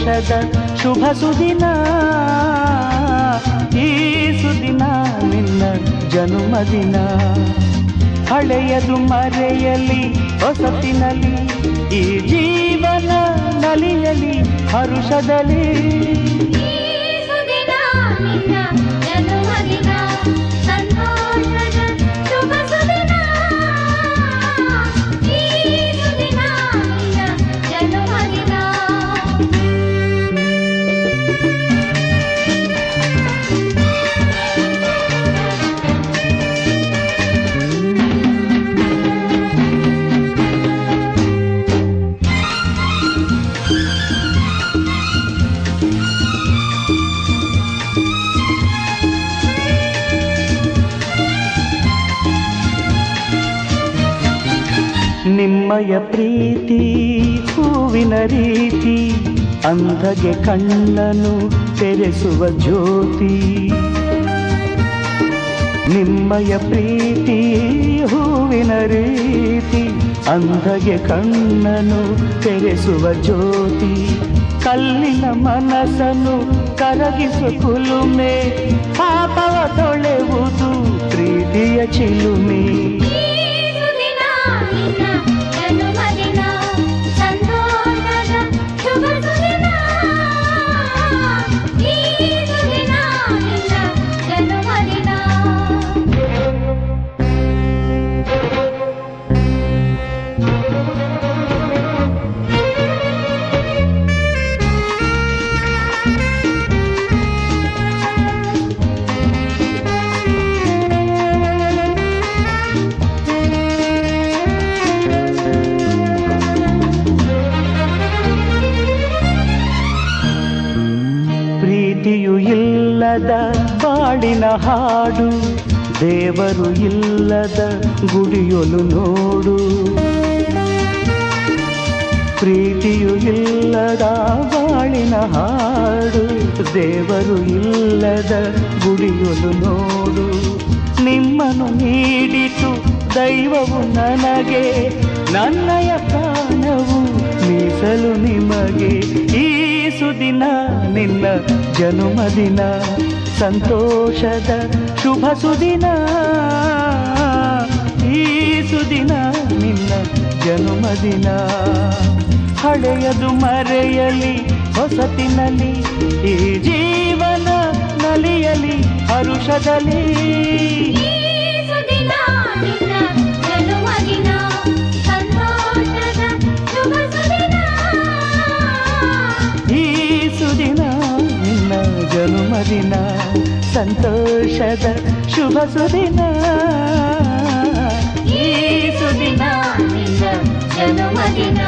ಸಂತೋಷದ ಶುಭ ಸುದಿನ, ಈ ಸುದಿನ ನಿನ್ನ ಜನ್ಮದಿನ. ಹಳೆಯದು ಮರೆಯಲಿ ಹೊಸತಿನಲ್ಲಿ, ಈ ಜೀವನ ನಲಿಯಲಿ ಹರುಷದಲ್ಲಿ. ನಿಮ್ಮಯ ಪ್ರೀತಿ ಹೂವಿನ ರೀತಿ, ಅಂಧಗೆ ಕಣ್ಣನು ತೆರೆಸುವ ಜ್ಯೋತಿ. ನಿಮ್ಮಯ ಪ್ರೀತಿ ಹೂವಿನ ರೀತಿ, ಅಂಧಗೆ ಕಣ್ಣನು ತೆರೆಸುವ ಜ್ಯೋತಿ. ಕಲ್ಲಿನ ಮನಸ್ಸನ್ನು ಕರಗಿಸುವ ಕುಲುಮೆ, ಪಾಪವ ತೊಳೆವುದು ಪ್ರೀತಿಯ ಚಿಲುಮೆ. ಪ್ರೀತಿಯು ಇಲ್ಲದ ಬಾಳಿನ ಹಾಡು, ದೇವರು ಇಲ್ಲದ ಗುಡಿಯೊಲು ನೋಡು. ಪ್ರೀತಿಯು ಇಲ್ಲದ ಬಾಳಿನ ಹಾಡು, ದೇವರು ಇಲ್ಲದ ಗುಡಿಯೊಲು ನೋಡು. ನಿಮ್ಮನ್ನು ನೀಡಿತು ದೈವವು ನನಗೆ, ನನ್ನಯ ಪ್ರಾಣವು ಮೀಸಲು ನಿಮಗೆ. ಈ ಸುದಿನ ನಿನ್ನ ಜನ್ಮದಿನ, ಸಂತೋಷದ ಶುಭ ಸುದಿನ. ಈ ಸುದಿನ ನಿನ್ನ ಜನ್ಮದಿನ. ಹಳೆಯದು ಮರೆಯಲಿ ಹೊಸತಿನಲ್ಲಿ, ಈ ಜೀವನ ನಲಿಯಲಿ ಹರುಷದಲ್ಲಿ. ಜನ್ಮದಿನ ಸಂತೋಷದ ಶುಭ ಸುದಿನ, ಈ ಸುದಿನ ನಿನ್ನ ಜನ್ಮದಿನ.